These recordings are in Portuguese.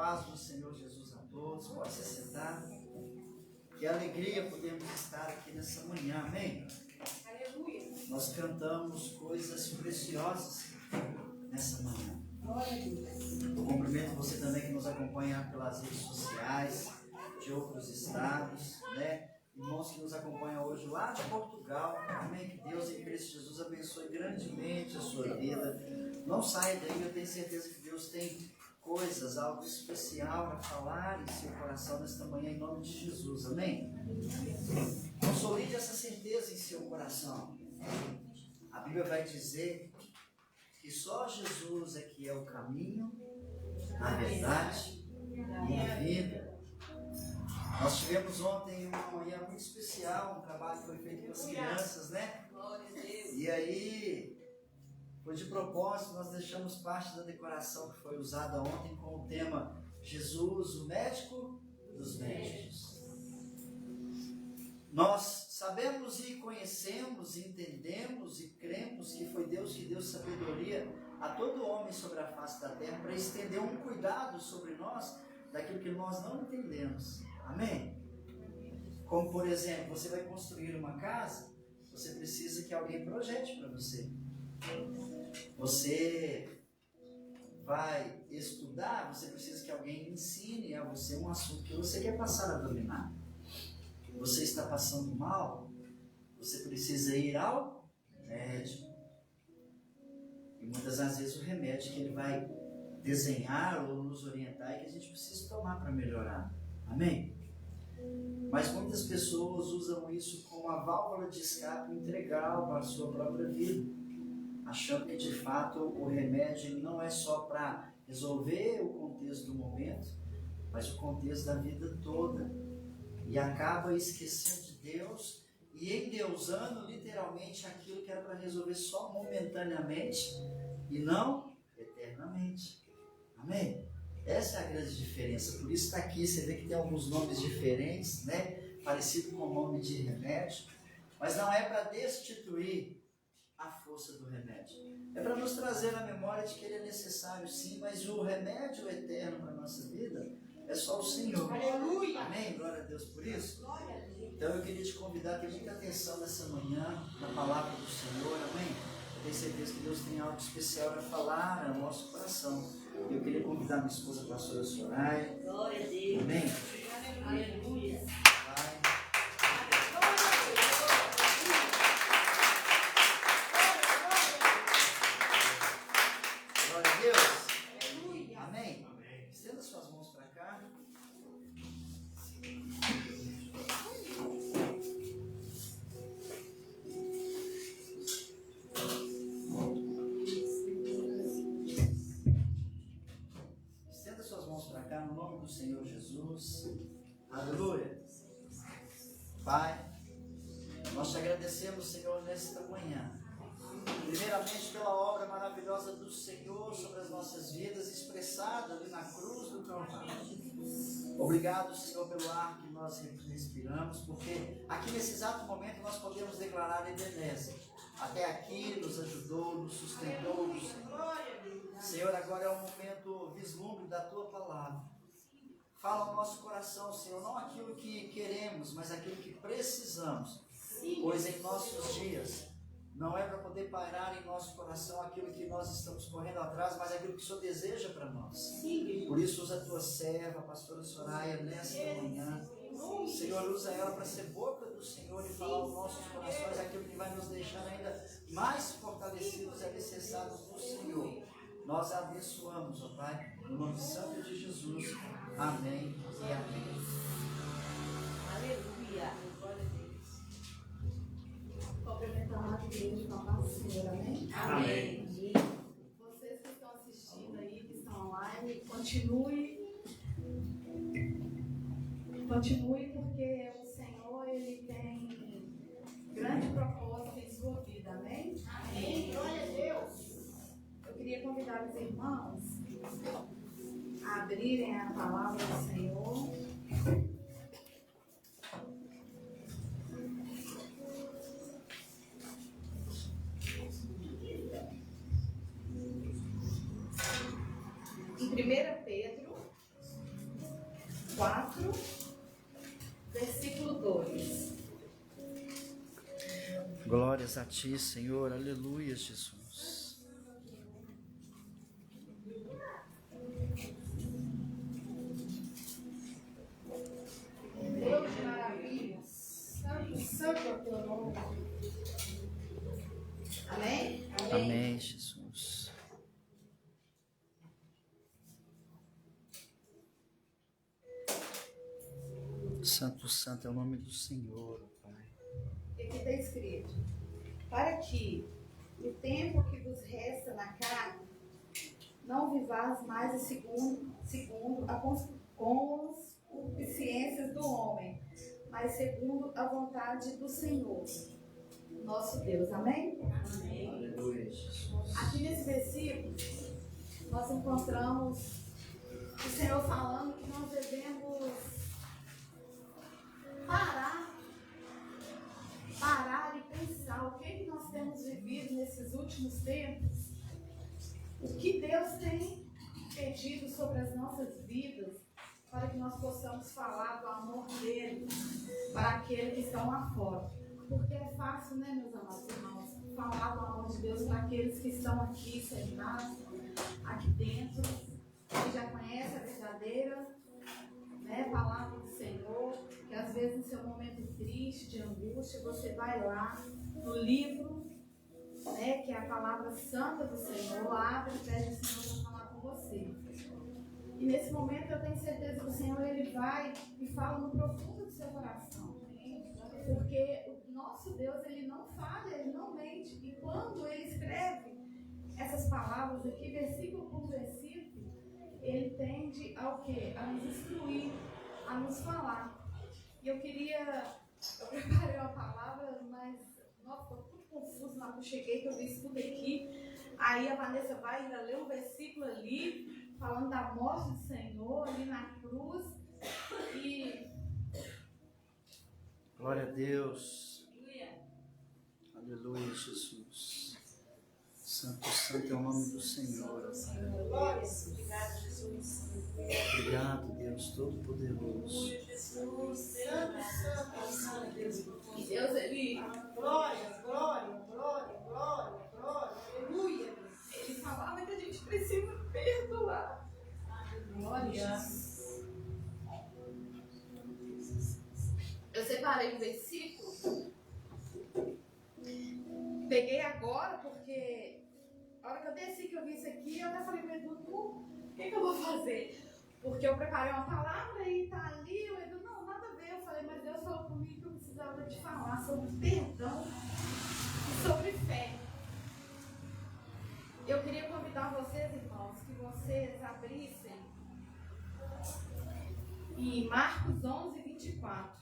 paz do Senhor Jesus a todos. Pode se sentar. Que alegria podemos estar aqui nessa manhã, amém? Aleluia. Nós cantamos coisas preciosas nessa manhã. Eu cumprimento você também que nos acompanha pelas redes sociais, de outros estados, né? Irmãos que nos acompanham hoje lá de Portugal, amém? Que Deus em Cristo Jesus abençoe grandemente a sua vida. Não saia daí, eu tenho certeza que Deus tem coisas, algo especial para falar em seu coração nesta manhã, em nome de Jesus, amém? Consolide essa certeza em seu coração. A Bíblia vai dizer que só Jesus é que é o caminho, a verdade e a vida. Nós tivemos ontem uma manhã muito especial, um trabalho que foi feito com as crianças, né? E aí, foi de propósito, nós deixamos parte da decoração que foi usada ontem com o tema Jesus, o médico dos médicos. Nós sabemos e conhecemos, entendemos e cremos que foi Deus que deu sabedoria a todo homem sobre a face da terra para estender um cuidado sobre nós daquilo que nós não entendemos. Amém? Como, por exemplo, você vai construir uma casa, você precisa que alguém projete para você. Você vai estudar, você precisa que alguém ensine a você um assunto que você quer passar a dominar. Você está passando mal, você precisa ir ao médico. E muitas das vezes o remédio que ele vai desenhar ou nos orientar é que a gente precisa tomar para melhorar. Amém? Mas muitas pessoas usam isso como a válvula de escape integral para a sua própria vida, achando que de fato o remédio não é só para resolver o contexto do momento, mas o contexto da vida toda. E acaba esquecendo de Deus e endeusando literalmente aquilo que era para resolver só momentaneamente e não eternamente. Amém? Essa é a grande diferença. Por isso está aqui, você vê que tem alguns nomes diferentes, né? Parecido com o nome de remédio, mas não é para destituir a força do remédio. É para nos trazer a memória de que ele é necessário sim, mas o remédio eterno para a nossa vida é só o Senhor. Aleluia! Amém? Glória a Deus por isso. Então eu queria te convidar a ter muita atenção nessa manhã na palavra do Senhor. Amém? Eu tenho certeza que Deus tem algo especial para falar ao nosso coração. Eu queria convidar minha esposa, a pastora Soraya. Glória a Deus. Amém? Aleluia. Glória a Deus. Amém? Estenda suas mãos para cá. No nome do Senhor Jesus. Aleluia. Pai, nós te agradecemos, Senhor, nesta manhã. Primeiramente pela obra maravilhosa do Senhor sobre as nossas vidas, expressada ali na cruz do Calvário. Obrigado, Senhor, pelo ar que nós respiramos, porque aqui nesse exato momento nós podemos declarar Ebenezer. Até aqui nos ajudou, nos sustentou, Senhor, agora é o momento vislumbre da Tua palavra. Fala ao nosso coração, Senhor, não aquilo que queremos, mas aquilo que precisamos. Pois em nossos dias, não é para poder pairar em nosso coração aquilo que nós estamos correndo atrás, mas aquilo que o Senhor deseja para nós. Por isso usa a Tua serva, a pastora Soraya, nesta manhã. Senhor, usa ela para ser boca do Senhor e falar aos nossos corações aquilo que vai nos deixar ainda mais fortalecidos e alicerçados no Senhor. Nós a abençoamos, ó Pai, no nome santo de Jesus. Amém e amém. Aleluia. Glória a Deus. Complementando a igreja com a paz do Senhor, amém? Amém. Vocês que estão assistindo aí, que estão online, continue porque o Senhor, Ele tem grande propósito em sua vida, amém? Amém. Glória a Deus. Eu queria convidar os irmãos a abrirem a palavra do Senhor. Em 1 Pedro 4, versículo 2. Glórias a ti, Senhor. Aleluia, Jesus. Deus de maravilhas. Santo, santo é o teu nome. Amém? Amém, Jesus. Santo, santo é o nome do Senhor, Pai. E aqui está escrito: para que no tempo que vos resta na carne, não vivais mais segundo as concupiscências do homem, mas segundo a vontade do Senhor, nosso Deus. Amém? Amém. Aleluia, Jesus. Aqui nesse versículo, nós encontramos o Senhor falando que nós devemos parar e pensar o que nós temos vivido nesses últimos tempos, o que Deus tem pedido sobre as nossas vidas, para que nós possamos falar do amor dele para aqueles que estão lá fora. Porque é fácil, né, meus amados irmãos, falar do amor de Deus para aqueles que estão aqui sentados, aqui dentro, que já conhecem a verdadeira, né, palavra do Senhor, que às vezes no seu momento triste, de angústia, você vai lá no livro, né, que é a palavra santa do Senhor, abre e pede ao Senhor para falar com você. E nesse momento eu tenho certeza que o Senhor ele vai e fala no profundo do seu coração. Porque o nosso Deus ele não falha, ele não mente. E quando ele escreve essas palavras aqui, versículo por versículo, ele tende ao quê? A nos instruir, a nos falar. E eu preparei uma palavra, mas nossa, ficou tudo confuso na hora que eu cheguei, que eu vi isso tudo aqui. Aí a Vanessa vai ainda ler um versículo ali, falando da morte do Senhor, ali na cruz. E glória a Deus. Aleluia, Jesus. Santo, santo é o nome do Senhor. glória, obrigado, Jesus. Obrigado, Deus Todo-Poderoso. Jesus, santo, Deus. E Deus, ele, glória, glória, glória, glória, glória, aleluia. Ele falava que a gente precisa perdoar. Glória. Eu separei um versículo, peguei agora, porque a hora que eu desci, que eu vi isso aqui, eu até falei para o Edu, o que eu vou fazer? Porque eu preparei uma palavra e tá ali, o Edu, não, nada a ver. Eu falei, mas Deus falou comigo que eu precisava te falar sobre perdão e sobre fé. Eu queria convidar vocês, irmãos, que vocês abrissem em Marcos 11, 24.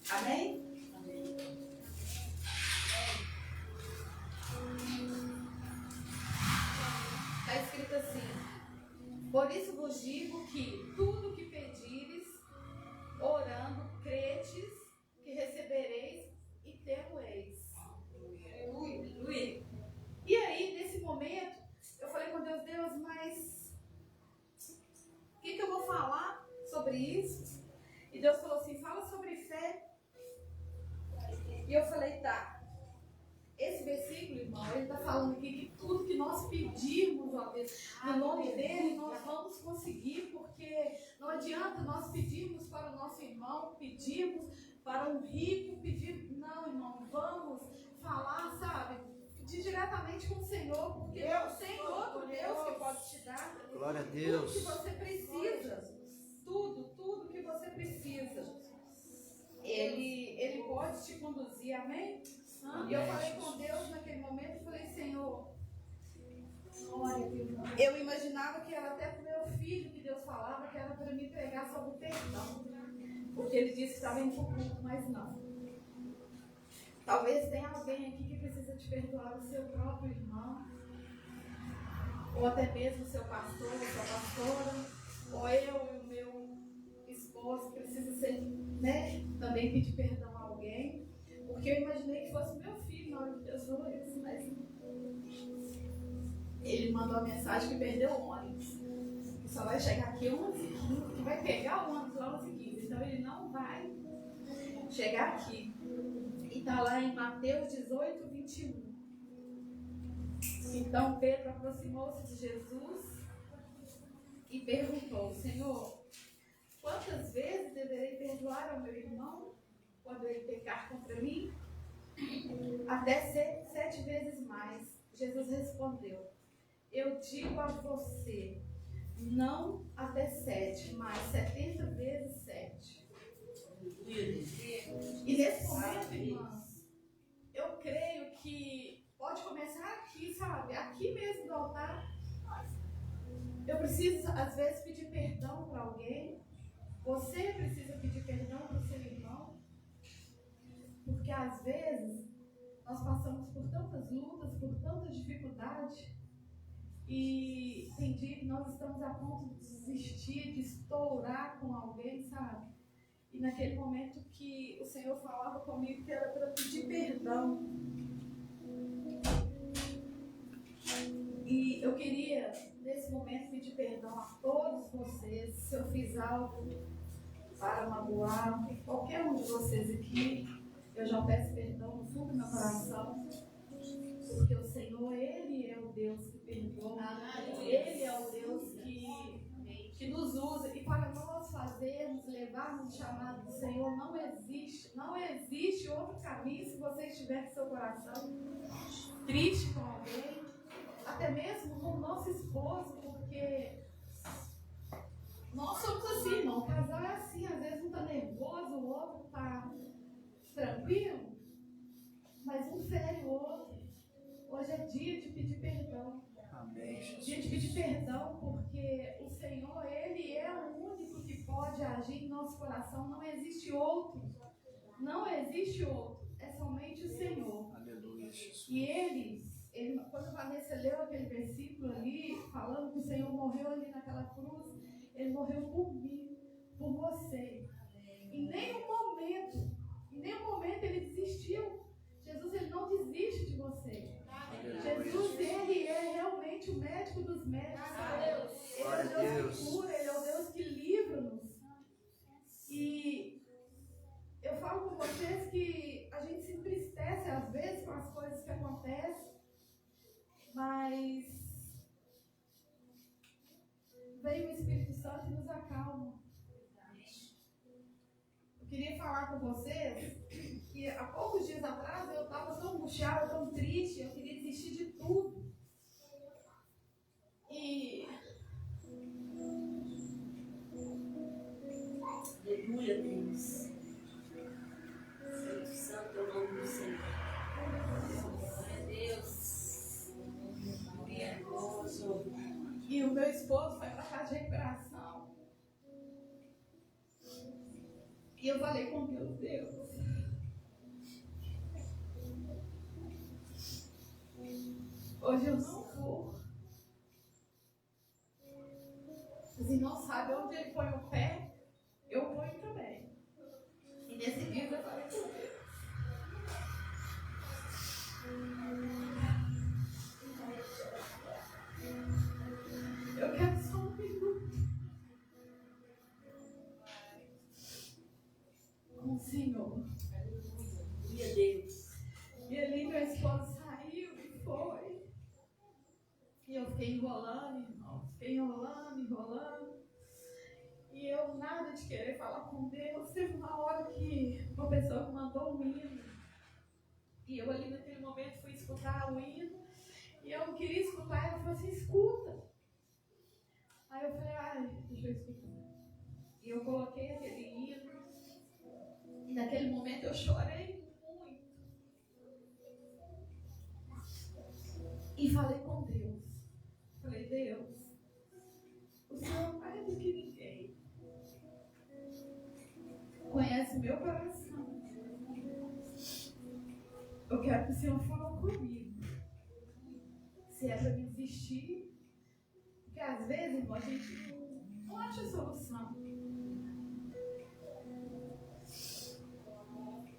Amém? Está escrito assim: por isso vos digo que tudo que pedires, orando, credes que recebereis e ter-o-eis. Aleluia. E aí, nesse momento, eu falei com Deus, mas o que eu vou falar sobre isso? E Deus falou assim, fala sobre fé. E eu falei, tá. Esse versículo, irmão, ele está falando aqui que tudo que nós pedirmos, ó Deus, no nome dele, nós vamos conseguir, porque não adianta nós pedirmos para o nosso irmão, pedirmos para um rico, pedir, não, irmão, vamos falar, sabe, pedir diretamente com o Senhor, porque Deus tem outro Deus que pode te dar glória a Deus. tudo que você precisa, tudo que você precisa. Ele pode te conduzir, amém? E eu falei com Deus naquele momento, falei, Senhor, eu imaginava que era até para o meu filho que Deus falava, que era para me pregar sobre o perdão, porque ele disse que estava indo para o culto, mas não. Talvez tenha alguém aqui que precisa te perdoar, o seu próprio irmão, ou até mesmo o seu pastor, a sua pastora, ou eu e o meu esposo precisa ser, né, também pedir perdão a alguém, porque eu imaginei que fosse meu filho na hora que Deus sou esse, mas ele mandou a mensagem que perdeu o ônibus. Que só vai chegar aqui 11h15, que vai pegar o ônibus lá 11h15. Então ele não vai chegar aqui. E está lá em Mateus 18:21. Então Pedro aproximou-se de Jesus e perguntou: Senhor, quantas vezes deverei perdoar ao meu irmão quando ele pecar contra mim? Até 7 vezes mais. Jesus respondeu: eu digo a você, não até 7, mas 70 vezes 7. E nesse momento, irmãos, eu creio que pode começar aqui, sabe? Aqui mesmo do altar. Eu preciso, às vezes, pedir perdão para alguém. Você precisa pedir perdão para o seu irmão. Porque, às vezes, nós passamos por tantas lutas, por tanta dificuldade. E tem dia que nós estamos a ponto de desistir, de estourar com alguém, sabe? E naquele momento que o Senhor falava comigo que era para pedir perdão. E eu queria, nesse momento, pedir perdão a todos vocês. Se eu fiz algo para magoar qualquer um de vocês aqui, eu já peço perdão no fundo do meu coração. Porque o Senhor, Ele é o Deus que perdoa. Ele é o Deus que nos usa. E para nós fazermos, levarmos o chamado do Senhor, não existe outro caminho se você estiver com seu coração triste com alguém. Até mesmo com o nosso esposo, porque nós somos assim, irmão. O casal é assim, às vezes um está nervoso, o outro está tranquilo, mas um fere o outro. Hoje é dia de pedir perdão. Amém, Jesus. Dia de pedir perdão, porque o Senhor, Ele é o único que pode agir em nosso coração. Não existe outro. Não existe outro. É somente o Senhor. Aleluia, Jesus. E Ele, quando a Vanessa leu aquele versículo ali, falando que o Senhor morreu ali naquela cruz, Ele morreu por mim, por você. Em nenhum momento Ele desistiu. Jesus, Ele não desiste de você. Jesus, Ele é realmente o médico dos médicos. Ele é o Deus que cura, Ele é o Deus que livra-nos. E eu falo com vocês que a gente se entristece às vezes com as coisas que acontecem, mas vem o Espírito Santo e nos acalma. Eu queria falar com vocês que há poucos dias atrás eu estava tão angustiada, tão triste, eu queria desistir de tudo. E aleluia, Deus. Santo, santo é o nome do Senhor. Glória a Deus. Glorioso. E o meu esposo foi para a casa de recuperação. E eu falei com Deus, hoje eu não vou. Os irmãos sabem onde ele põe o pé, eu ponho também. E nesse dia eu falei com Deus. Eu quero só um minuto com o Senhor. Aleluia, Deus. E ali meu esposo saiu e foi. E eu fiquei enrolando, irmão. Fiquei enrolando. E eu nada de querer falar com Deus. Teve uma hora que uma pessoa me mandou um hino. E eu ali naquele momento fui escutar o hino. E eu não queria escutar. Ela falou assim, escuta. Aí eu falei, ai, deixa eu escutar. E eu coloquei aquele hino. E naquele momento eu chorei muito. E falei com Deus. Falei, Deus, o Senhor mais do que ninguém conhece o meu coração. Eu quero que o Senhor fale comigo. Se é para me desistir, porque às vezes, irmão, a gente não acha solução.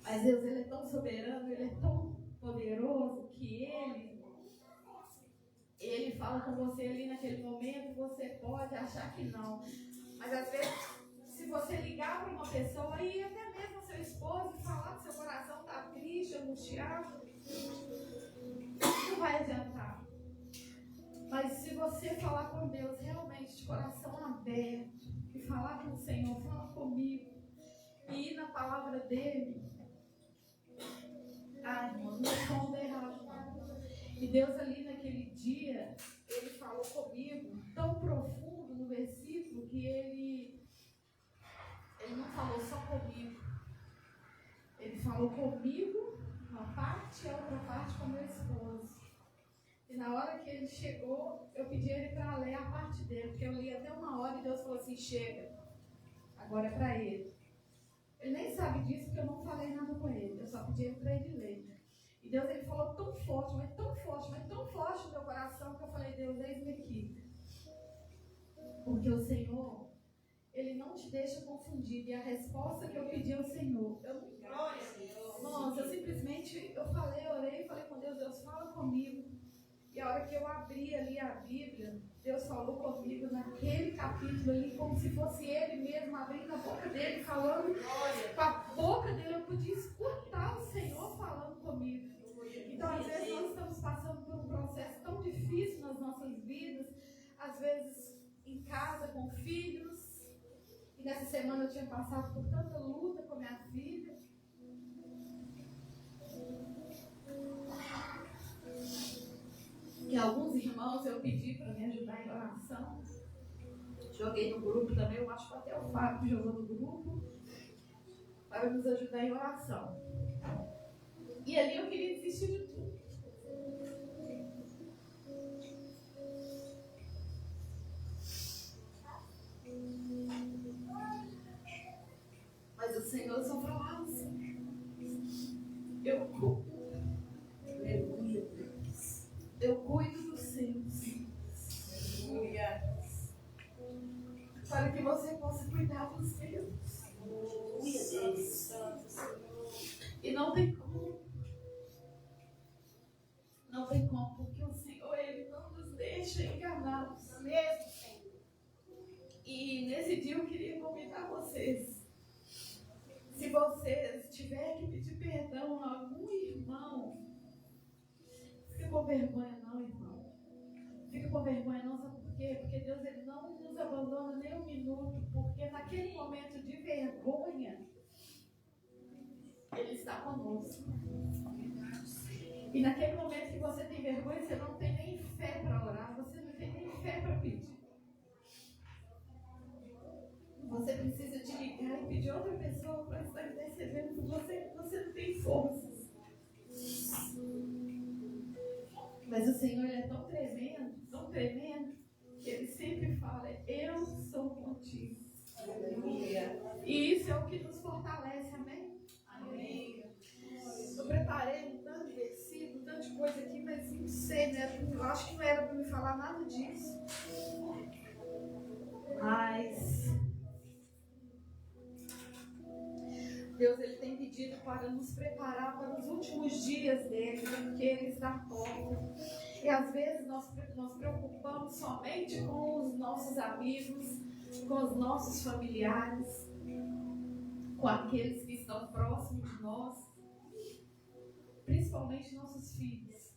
Mas Deus, Ele é tão soberano, Ele é tão poderoso que Ele fala com você ali naquele momento, você pode achar que não. Mas às vezes, se você ligar para uma pessoa e até mesmo seu esposo e falar que seu coração está triste, angustiado, não vai adiantar. Mas se você falar com Deus realmente de coração aberto e falar com o Senhor, fala comigo, e ir na palavra dele, irmão, não responda errado. E Deus ali naquele dia, Ele falou comigo tão profundo no versículo que Ele não falou só comigo. Ele falou comigo uma parte e a outra parte com meu esposo. E na hora que ele chegou, eu pedi ele para ler a parte dele, porque eu li até uma hora e Deus falou assim, chega, agora é para ele. Ele nem sabe disso porque eu não falei nada com ele, eu só pedi ele para ele ler. E Deus, ele falou tão forte, mas tão forte, mas tão forte no meu coração que eu falei, Deus, eis-me aqui. Porque o Senhor, Ele não te deixa confundido. E a resposta que eu pedi ao Senhor, nossa, eu simplesmente, eu orei, falei com Deus, Deus fala comigo. E a hora que eu abri ali a Bíblia, Deus falou comigo naquele capítulo ali, como se fosse Ele mesmo, abrindo a boca dele, falando. Com a boca dele eu podia escutar o Senhor falando comigo. Então, às vezes, nós estamos passando por um processo tão difícil nas nossas vidas, às vezes em casa, com filhos. E nessa semana eu tinha passado por tanta luta com a minha filha. E alguns irmãos eu pedi para me ajudar em oração. Joguei no grupo também, eu acho que até o Fábio jogou no grupo, para nos ajudar em oração. E ali eu queria desistir de tudo. Mas o Senhor só falava assim, eu cuido dos seus. Para que você possa cuidar dos meus. E não tem como. Não tem como, porque o Senhor, Ele não nos deixa enganados. E nesse dia eu queria convidar vocês. Se vocês tiverem que pedir perdão a algum irmão, fica com vergonha não, irmão. Fica com vergonha não, sabe por quê? Porque Deus, Ele não nos abandona nem um minuto, porque naquele momento de vergonha, Ele está conosco. E naquele momento que você tem vergonha, você não tem nem fé para orar, você não tem nem fé para pedir. Você precisa de ligar e pedir outra pessoa para estar intercedendo por você, você não tem forças. Mas o Senhor, Ele é tão tremendo, que Ele sempre fala, eu sou contigo. E isso é o que nos fortalece, amém? Amém. Eu preparei um tanto de versículo, um tanto de coisa aqui, mas não sei, né? Eu acho que não era para me falar nada disso. Mas Deus, Ele tem pedido para nos preparar para os últimos dias dele, porque Ele está à porta. E às vezes nós preocupamos somente com os nossos amigos, com os nossos familiares, com aqueles que estão próximos de nós, principalmente nossos filhos.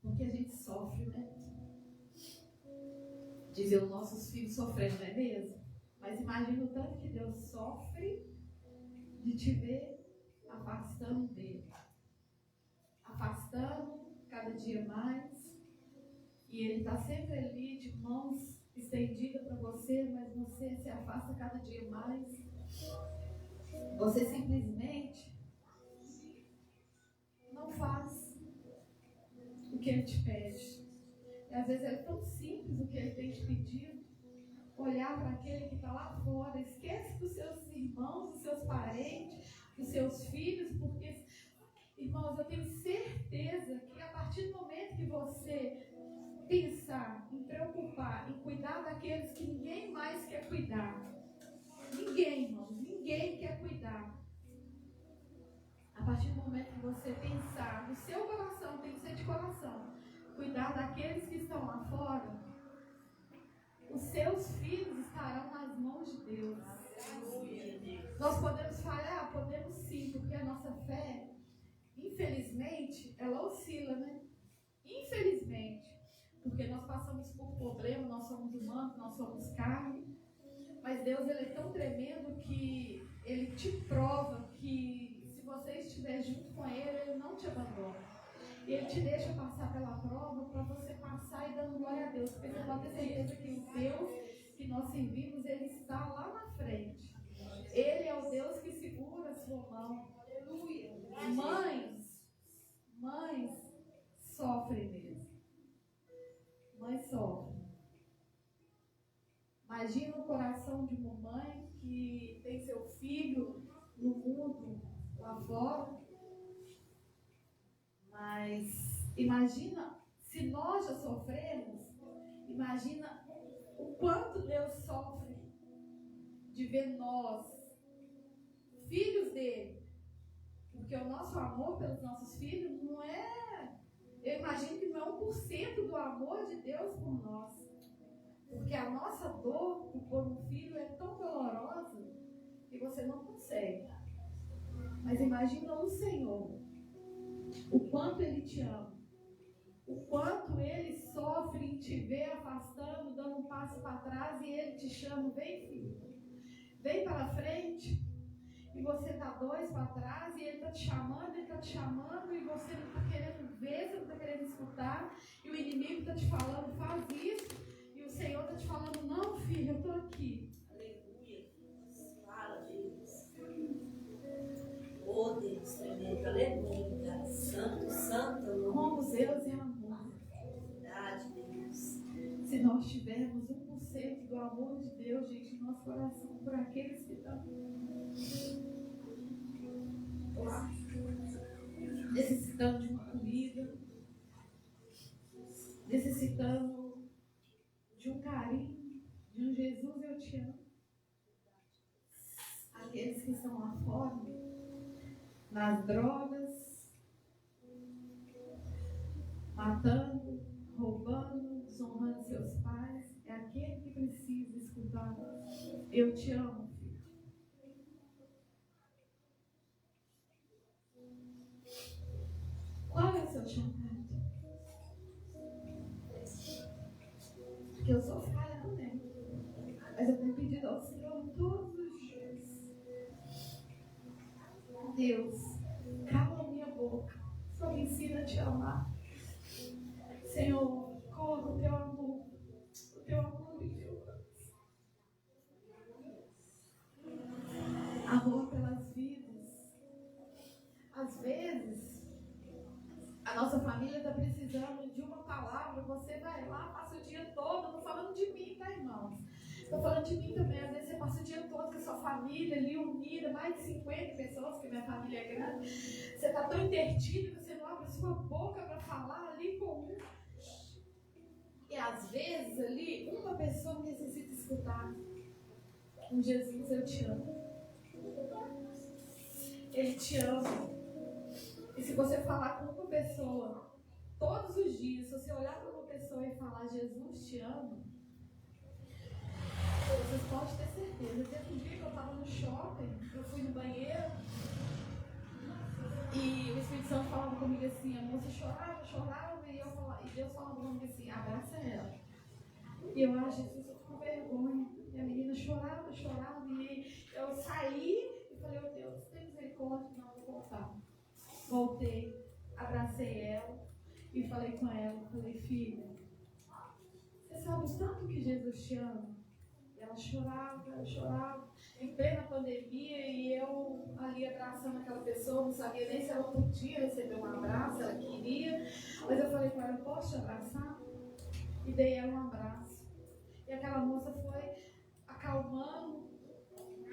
Porque a gente sofre, né? De ver os nossos filhos sofrendo, não é mesmo? Mas imagina o tanto que Deus sofre de te ver afastando dele. Afastando cada dia mais. E Ele está sempre ali de mãos estendidas para você, mas você se afasta cada dia mais. Você simplesmente não faz o que Ele te pede. E às vezes é tão simples o que Ele tem te pedido. Olhar para aquele que está lá fora, esquece dos seus irmãos, dos seus parentes, dos seus filhos, porque, irmãos, eu tenho certeza que a partir do momento que você pensar em preocupar, em cuidar daqueles que ninguém mais quer cuidar, ninguém, irmãos, ninguém quer cuidar, partir do momento que você pensar no seu coração, tem que ser de coração, cuidar daqueles que estão lá fora, os seus filhos estarão nas mãos de Deus. Nós podemos falhar? Podemos sim, porque a nossa fé, infelizmente, ela oscila, né? Infelizmente, porque nós passamos por problemas, nós somos humanos, nós somos carne, mas Deus, ele é tão tremendo que ele te prova que se você estiver junto com ele, ele não te abandona. Ele te deixa passar pela prova para você passar e dando glória a Deus, porque você pode ter certeza que o Deus que nós servimos, ele está lá na frente. Ele é o Deus que segura a sua mão. Aleluia. Mães sofrem mesmo. Mães sofrem. Imagina o coração de uma mãe que tem seu filho no mundo lá fora. Mas imagina, se nós já sofremos, imagina o quanto Deus sofre de ver nós, filhos dele. Porque o nosso amor pelos nossos filhos não é, eu imagino que não é 1% do amor de Deus por nós. Porque a nossa dor por um filho é tão dolorosa que você não consegue. Mas imagina o Senhor, o quanto Ele te ama, o quanto Ele sofre em te ver afastando, dando um passo para trás, e Ele te chama, vem filho, vem para frente, e você está 2 para trás, e Ele está te chamando, e você não está querendo ver, você não está querendo escutar, e o inimigo está te falando, faz isso, e o Senhor está te falando, não filho, eu estou aqui. Aleluia. Fala, Deus. Oh, Deus, tremendo. Aleluia. Santo, santo. Como Deus é amor. Verdade, Deus. Se nós tivermos 1% do amor de Deus, gente, no nosso coração, por aqueles que estão lá, necessitando de uma comida, necessitando de um carinho, de um Jesus, eu te amo. Aqueles que estão lá fora, nas drogas, matando, roubando, desonrando seus pais, é aquele que precisa escutar, eu te amo, filho. Qual é o seu chamado? Porque eu sou falha também, mas eu tenho pedido ao Senhor todos os dias, Deus, cala a minha boca, só me ensina a te amar. Senhor, corra o teu amor me deu. Amor pelas vidas. Às vezes, a nossa família está precisando de uma palavra, você vai lá, passa o dia todo, não falando de mim, tá, irmãos? Estou falando de mim também. Às vezes você passa o dia todo com a sua família ali unida, mais de 50 pessoas, porque minha família é grande. Você está tão intertido que você não abre a sua boca para falar ali com um. E às vezes ali, uma pessoa necessita escutar. Com Jesus, eu te amo. Ele te ama. E se você falar com uma pessoa todos os dias, se você olhar para uma pessoa e falar, Jesus te ama, vocês podem ter certeza. Teve um dia que eu estava no shopping, eu fui no banheiro e o Espírito Santo falava comigo assim, a moça chorava e Deus falava comigo assim, abraça ela. E eu, Jesus, eu tô com vergonha. E a menina chorava e eu saí e falei, oh Deus, tem misericórdia, não, vou voltar. Voltei, abracei ela e falei com ela, falei, filha, você sabe o tanto que Jesus te ama? E ela chorava, em plena pandemia, e eu ali abraçando aquela pessoa, não sabia nem se ela podia receber um abraço, ela queria, mas eu falei com ela, eu posso te abraçar? E dei ela um abraço. E aquela moça foi acalmando,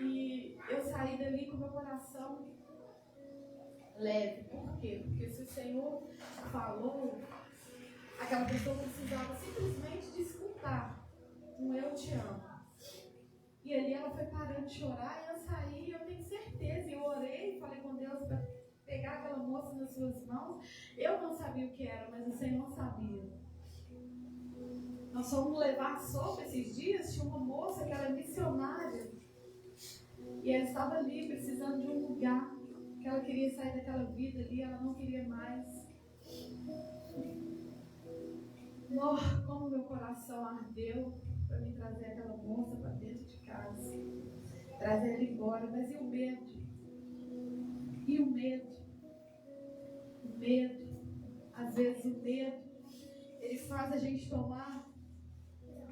e eu saí dali com o meu coração leve. Por quê? Porque se o Senhor falou, aquela pessoa precisava simplesmente de escutar um eu te amo. E ali ela foi parando de chorar, e eu saí, eu tenho certeza, eu orei, falei com Deus para pegar nas suas mãos. Eu não sabia o que era, mas o Senhor sabia. Nós fomos levar sopa esses dias, tinha uma moça que era missionária. E ela estava ali, precisando de um lugar, que ela queria sair daquela vida ali, ela não queria mais. Oh, como meu coração ardeu para me trazer aquela moça para dentro de casa, trazer ela embora. Mas e o medo? E o medo? O medo, às vezes o medo, ele faz a gente tomar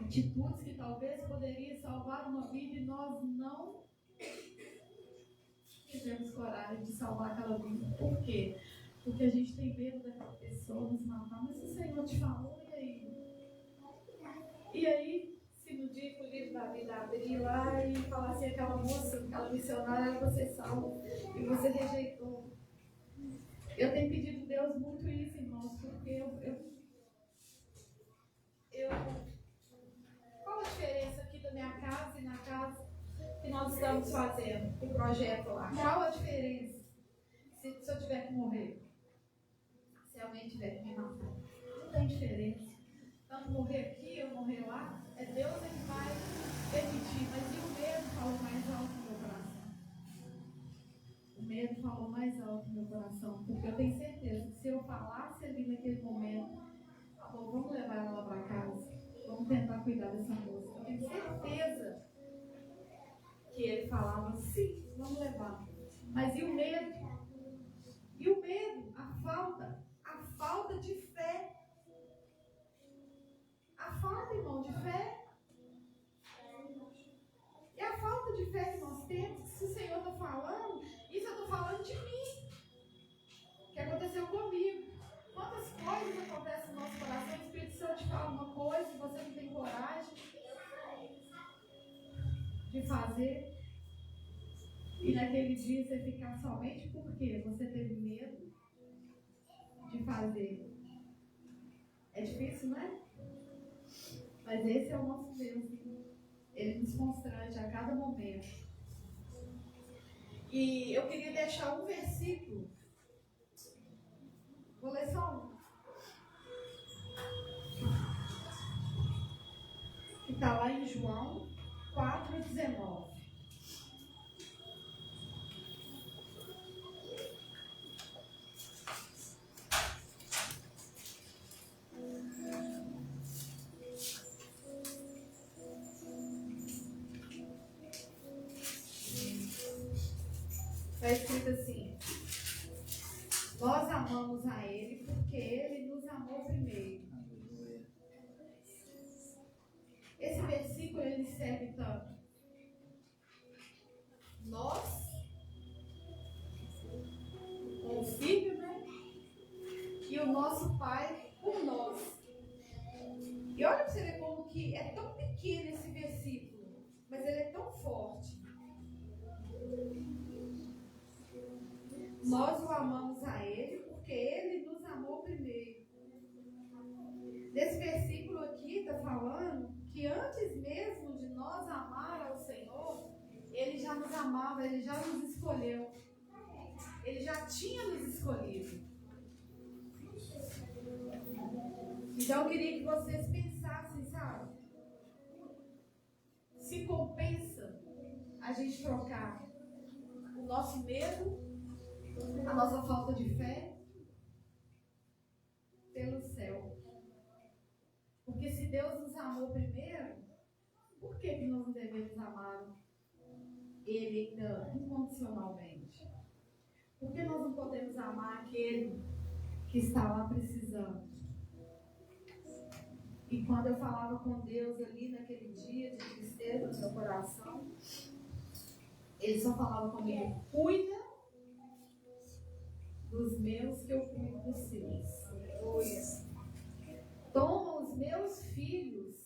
atitudes que talvez poderiam salvar uma vida e nós não tivemos coragem de salvar aquela vida. Por quê? Porque a gente tem medo daquela pessoa nos matar. Mas o Senhor te falou, e aí? E aí, se no dia que o livro da vida abrir lá e falar assim, aquela moça, aquela missionária, era você salvo e você rejeitou. Eu tenho pedido a Deus muito isso, irmãos, porque qual a diferença aqui da minha casa e na casa que nós estamos fazendo, o projeto lá? Qual a diferença se eu tiver que morrer? Se alguém tiver que me matar? Não tem diferença. Tanto morrer aqui ou morrer lá, é Deus que vai permitir. Mas e o medo falou mais alto no meu coração? O medo falou mais alto no meu coração, porque eu tenho certeza que se eu falasse ali naquele momento, bom, vamos levar ela lá para casa, vamos tentar cuidar dessa moça. Eu tenho certeza que ele falava, sim, vamos levar. Mas e o medo? E o medo? A falta de fé. A falta, irmão, de fé. E a falta de fé que nós temos, que se o Senhor está falando, isso eu estou falando de mim, que aconteceu comigo. Quantas coisas acontecem no nosso coração, o Espírito Santo te fala uma coisa e você não tem coragem de fazer. E naquele dia você ficar somente porque você teve medo de fazer. É difícil, não é? Mas esse é o nosso Deus. Ele nos constrange a cada momento. E eu queria deixar um versículo. Vou ler só um. Que está lá em João 4,19. Está escrito assim: nós amamos a Ele porque Ele nos amou primeiro. Esse versículo ele serve tanto nós, com o Filho, né? E o nosso Pai por nós. E olha para você ver como que é tão pequeno esse versículo, mas ele é tão forte. Nós o amamos a Ele porque Ele nos amou primeiro. Nesse versículo aqui está falando que antes mesmo de nós amar ao Senhor, Ele já nos amava, Ele já nos escolheu. Ele já tinha nos escolhido. Então eu queria que vocês pensassem, sabe? Se compensa a gente trocar o nosso medo, a nossa falta de fé, pelo céu. Porque se Deus nos amou primeiro, por que nós não devemos amar Ele ainda incondicionalmente? Por que nós não podemos amar aquele que está lá precisando? E quando eu falava com Deus ali naquele dia de tristeza no meu coração, Ele só falava comigo: cuida dos meus que eu cuido dos seus. Toma os meus filhos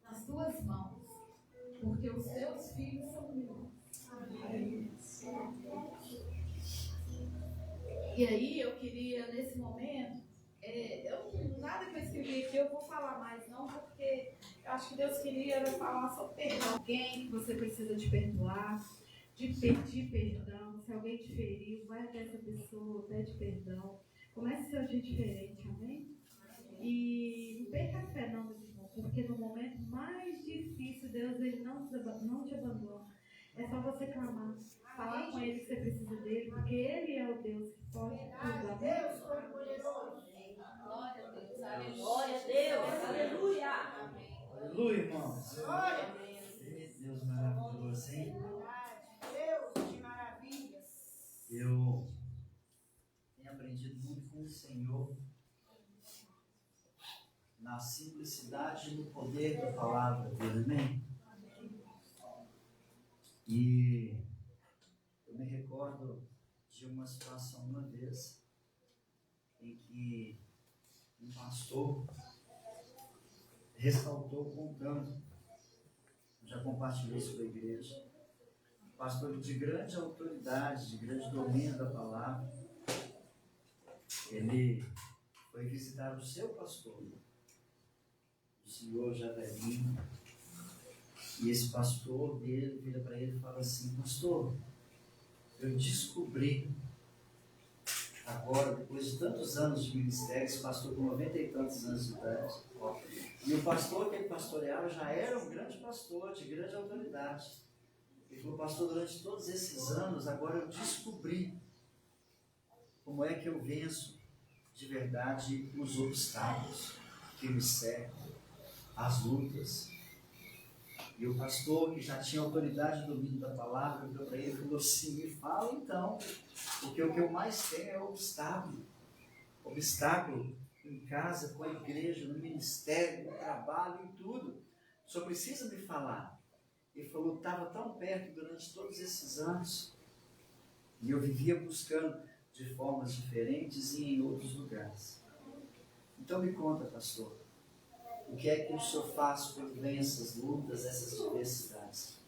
nas tuas mãos, porque os teus filhos são meus. Amém. E aí eu queria, nesse momento, nada que eu escrevi aqui eu vou falar mais não, porque eu acho que Deus queria falar sobre perdão. Alguém que você precisa de perdoar, de pedir perdão. Se alguém te feriu, vai até essa pessoa, pede perdão. Comece a ser um dia diferente, amém? E não perca a fé não, meu irmão, porque no momento mais difícil, Deus ele não te abandona. É só você clamar, falar com Ele que você precisa dele, porque Ele é o Deus que pode tudo, amém? Deus foi poderoso. Glória a Deus, aleluia. Glória a Deus, aleluia. Aleluia, irmãos. Glória a Deus. Deus maravilhoso, hein? Deus de maravilhas. Eu tenho aprendido muito com o Senhor na simplicidade e no poder da palavra dele, amém? E eu me recordo de uma situação uma vez em que um pastor ressaltou contando, já compartilhei isso com a igreja, um pastor de grande autoridade, de grande domínio da palavra. Ele foi visitar o seu pastor, o senhor já velhinho, e esse pastor dele vira para ele e fala assim: pastor, eu descobri agora, depois de tantos anos de ministério, esse pastor com 90 e tantos anos de idade, e o pastor que ele pastoreava já era um grande pastor, de grande autoridade. Ele falou: pastor, durante todos esses anos, agora eu descobri como é que eu venço de verdade os obstáculos que me cercam, as lutas. E o pastor, que já tinha autoridade no domínio da palavra, virou para ele e falou assim: me fala então, porque o que eu mais tenho é obstáculo. Obstáculo em casa, com a igreja, no ministério, no trabalho, em tudo. Só precisa me falar. Ele falou: estava tão perto durante todos esses anos, e eu vivia buscando de formas diferentes e em outros lugares. Então me conta, pastor, o que é que o senhor faz quando vem essas lutas, essas diversidades?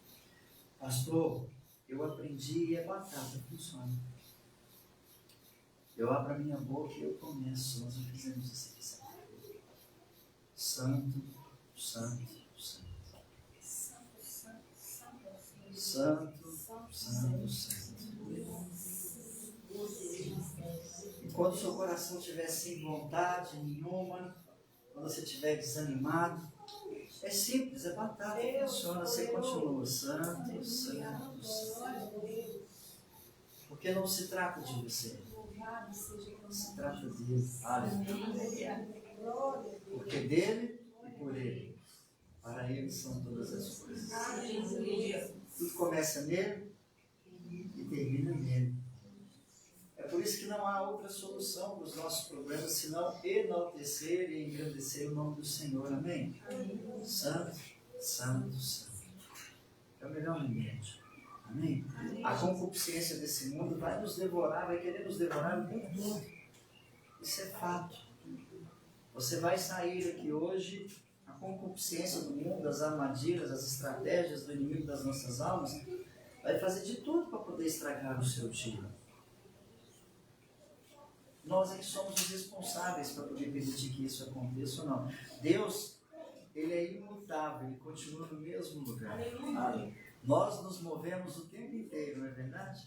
Pastor, eu aprendi e é batata, funciona. Eu abro a minha boca e eu começo. Nós não fizemos isso aqui, sabe? Santo, santo, santo. Santo, santo, santo. E quando o seu coração estiver sem vontade nenhuma, quando você estiver desanimado, é simples, é batata, funciona, você continua santo, santo, santo. Porque não se trata de você, se trata dele. Aleluia. Porque dele e por ele, para ele são todas as coisas. Tudo começa nele e termina nele. É por isso que não há outra solução para os nossos problemas senão enaltecer e engrandecer o nome do Senhor. Amém? Santo, santo, santo. É o melhor remédio. Amém? A concupiscência desse mundo vai nos devorar, vai querer nos devorar o tempo todo. Isso é fato. Você vai sair aqui hoje, a concupiscência do mundo, as armadilhas, as estratégias do inimigo das nossas almas, vai fazer de tudo para poder estragar o seu dia. Nós é que somos os responsáveis para poder permitir que isso aconteça ou não. Deus, Ele é imutável, Ele continua no mesmo lugar. Nós nos movemos o tempo inteiro, não é verdade?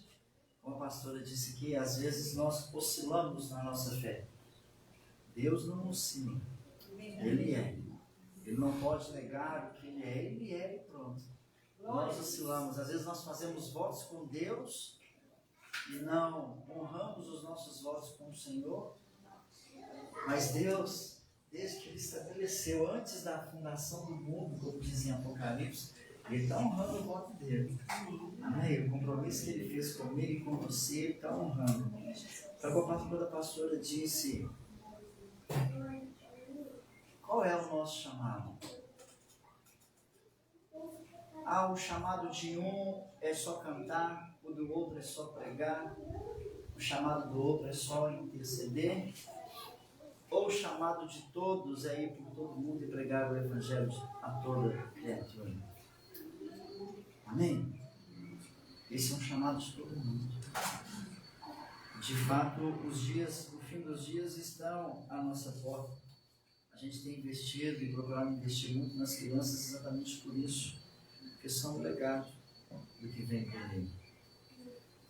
Como a pastora disse que às vezes nós oscilamos na nossa fé. Deus não oscila. Ele é. Ele não pode negar o que Ele é e pronto. Nós oscilamos. Às vezes nós fazemos votos com Deus e não honramos os nossos votos com o Senhor. Mas Deus, desde que Ele estabeleceu antes da fundação do mundo, como diz em Apocalipse, Ele está honrando o voto dele. Amém? O compromisso que Ele fez comigo e com você, Ele está honrando. Então, quando a pastora disse: qual é o nosso chamado? O chamado de um é só cantar, o do outro é só pregar, o chamado do outro é só interceder, ou o chamado de todos é ir por todo mundo e pregar o Evangelho a toda criatura. Amém? Esse é um chamado de todo mundo. De fato, o fim dos dias estão à nossa porta. A gente tem investido e procurado investir muito nas crianças exatamente por isso, porque são o legado do que vem por aí.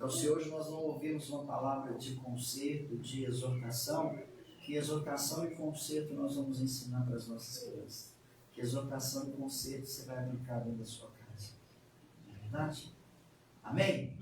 Então, se hoje nós não ouvirmos uma palavra de conserto, de exortação, que exortação e conserto nós vamos ensinar para as nossas crianças. Que exortação e conserto você vai aplicar dentro da sua casa. Não é verdade? Amém?